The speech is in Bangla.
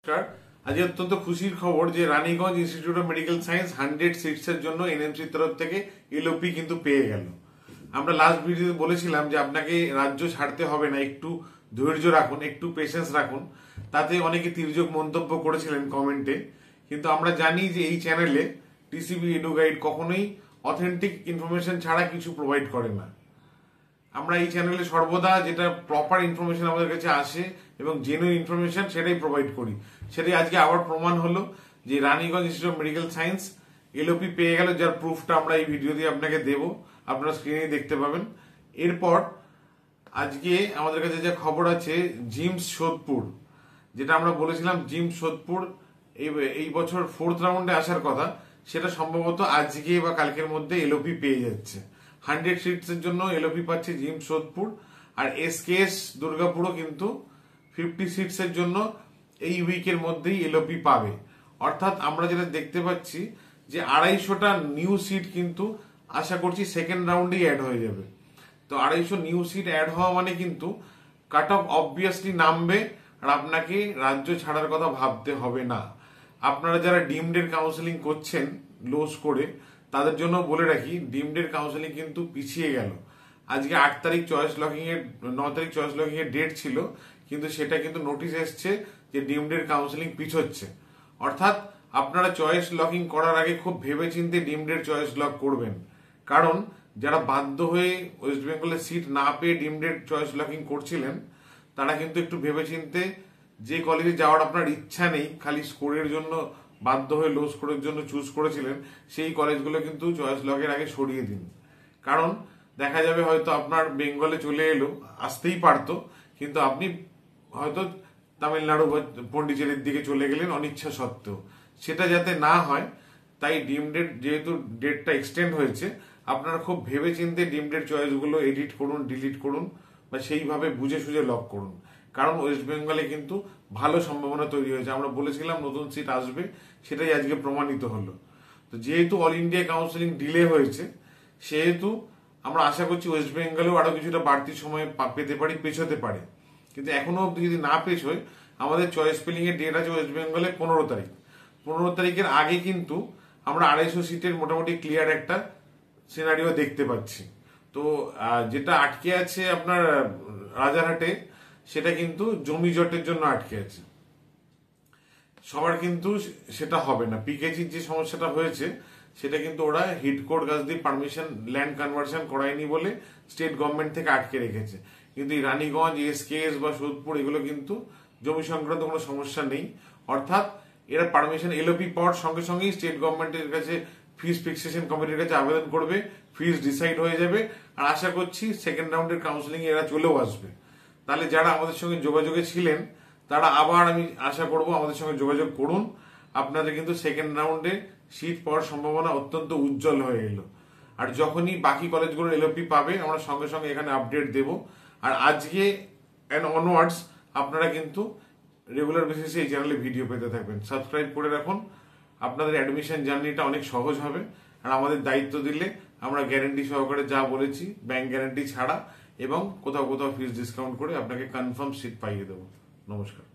নমস্কার। আজ অত্যন্ত খুশির খবর যে Raniganj institute of medical science 100 সিটসের জন্য এনএমসির তরফ থেকে এলওপি কিন্তু পেয়ে গেল। আমরা লাস্ট ভিডিওতে বলেছিলাম যে আপনাকে রাজ্য ছাড়তে হবে না, একটু ধৈর্য রাখুন, একটু পেশেন্স রাখুন। তাতে অনেকে তির্যক মন্তব্য করেছিলেন কমেন্টে, কিন্তু আমরা জানি যে এই চ্যানেলে টিসিবি এডু গাইড কখনোই অথেন্টিক ইনফরমেশন ছাড়া কিছু প্রোভাইড করে না। আমরা এই চ্যানেলে সর্বদা যেটা প্রপার ইনফরমেশন আমাদের কাছে আসে এবং জেনুইন ইনফরমেশন সেটাই প্রোভাইড করি। সেটাই আজকে আবার প্রমাণ হলো যে Raniganj institute of medical science LOP পেয়ে গেল, যার প্রুফটা আমরা এই ভিডিও দিয়ে আপনাকে দেব, আপনারা স্ক্রিনে দেখতে পাবেন। এরপর আজকে আমাদের কাছে যে খবর আছে জিমস সোদপুর, যেটা আমরা বলেছিলাম জিমস সোদপুর এই বছর 4th রাউন্ডে আসার কথা, সেটা সম্ভবত আজকে বা কালকের মধ্যে এলওপি পেয়ে যাচ্ছে। 100 সিটসের জন্য এলওপি পাচ্ছে জিমস সোদপুর, আর এসকেএস দুর্গাপুরও কিন্তু 50 সিটসের জন্য এই উইকের মধ্যেই এলওপি পাবে। অর্থাৎ আমরা যেটা দেখতে পাচ্ছি যে 250টা নিউ সিট কিন্তু আশা করছি সেকেন্ড রাউন্ডেই অ্যাড হয়ে যাবে। তো 250 নিউ সিট অ্যাড হওয়া মানে কিন্তু কাট অফ অবভিয়াসলি নামবে, আর আপনাকে রাজ্য ছাড়ার কথা ভাবতে হবে না। আপনারা যারা ডিমডের কাউন্সেলিং করছেন লোস করে, তাদের জন্য বলে রাখি ডিমডের কাউন্সেলিং কিন্তু পিছিয়ে গেল। আজকে 8 তারিখ চয়েস লকিং এর 9 তারিখ চয়েস লকিং এর ডেট ছিল, কিন্তু সেটা কিন্তু নোটিশ এসছে যে ডিমডের কাউন্সেলিং পিছোচ্ছে। অর্থাৎ আপনারা চয়েস লকিং করার আগে খুব ভেবেচিন্তে ডিমডের চয়েস লক করবেন, কারণ যারা বাধ্য হয়ে ওয়েস্ট বেঙ্গলের সিট না পেয়ে ডিমডের চয়েস লকিং করছিলেন, তারা কিন্তু একটু ভেবেচিন্তে, যে কলেজে যাওয়ার আপনার ইচ্ছা নেই, খালি স্কোরের জন্য বাধ্য হয়ে লো স্কোরের জন্য চুজ করেছিলেন, সেই কলেজগুলো কিন্তু চয়েস লকের আগে সরিয়ে দিন। কারণ দেখা যাবে হয়তো আপনার বেঙ্গলে চলে এলো, আসতেই পারতো, কিন্তু আপনি হয়তো তামিলনাড়ু বা পন্ডিচেরির দিকে চলে গেলেন অনিচ্ছা সত্ত্বেও। সেটা যাতে না হয়, তাই ডিমডের যেহেতু ডেটটা এক্সটেন্ড হয়েছে, আপনারা খুব ভেবে চিন্তে ডিমডের চয়েসগুলো এডিট করুন, ডিলিট করুন, বা সেইভাবে বুঝে সুঝে লক করুন। কারণ ওয়েস্ট বেঙ্গলে কিন্তু ভালো সম্ভাবনা তৈরি হয়েছে। আমরা বলেছিলাম নতুন সিট আসবে, সেটাই আজকে প্রমাণিত হলো। তো যেহেতু অল ইন্ডিয়া কাউন্সিলিং ডিলে হয়েছে, সেহেতু আমরা আশা করছি ওয়েস্ট বেঙ্গলেও আরো কিছুটা বাড়তি সময় পেতে পারি, পেছোতে পারে। কিন্তু এখনো অব্দি যদি না পেছোয়, আমাদের চয়েস স্পেলিং এর ডেট আছে ওয়েস্ট বেঙ্গলে 15 তারিখ। 15 তারিখের আগে কিন্তু আমরা 250 সিটের মোটামুটি ক্লিয়ার একটা সিনারিও দেখতে পাচ্ছি। তো যেটা আটকে আছে আপনার রাজারহাটে, সেটা কিন্তু জমি জটের জন্য আটকে আছে। সবার কিন্তু সেটা হবে না। পিকেজির যে সমস্যাটা হয়েছে, সেটা কিন্তু ওরা হিডকোড গাছ দিয়ে পারমিশন ল্যান্ড কনভার্সন করায়নি বলে স্টেট গভর্নমেন্ট থেকে আটকে রেখেছে। কিন্তু এই রানীগঞ্জ, এসকেএস বা সোদপুর, এগুলো কিন্তু জমি সংক্রান্ত কোনো সমস্যা নেই। অর্থাৎ এরা পারমিশন এলওপি পাওয়ার সঙ্গে সঙ্গেই স্টেট গভর্নমেন্টের কাছে ফিস ফিক্সেশন কমিটির কাছে আবেদন করবে, ফিস ডিসাইড হয়ে যাবে, আর আশা করছি সেকেন্ড রাউন্ডের কাউন্সিলিং এরা চলেও আসবে। তাহলে যারা আমাদের সঙ্গে যোগাযোগে ছিলেন, তারা আবার আমি আশা করব আমাদের সঙ্গে যোগাযোগ করুন। আপনাদের কিন্তু সেকেন্ড রাউন্ডে সিট পাওয়ার সম্ভাবনা অত্যন্ত উজ্জ্বল হয়ে এলো। আর যখনই বাকি কলেজগুলোর এলওপি পাবে, আমরা সঙ্গে সঙ্গে এখানে আপডেট দেব। আর আজকে অ্যান্ড অনওয়ার্ডস আপনারা কিন্তু রেগুলার বেসিসে এই চ্যানেলে ভিডিও পেতে থাকবেন। সাবস্ক্রাইব করে রাখুন, আপনাদের অ্যাডমিশন জার্নিটা অনেক সহজ হবে। আর আমাদের দায়িত্ব দিলে আমরা গ্যারেন্টি সহকারে যা বলেছি, ব্যাংক গ্যারেন্টি ছাড়া এবং কোথাও কোথাও ফিস ডিসকাউন্ট করে আপনাকে কনফার্ম সিট পাইয়ে দেবো। নমস্কার।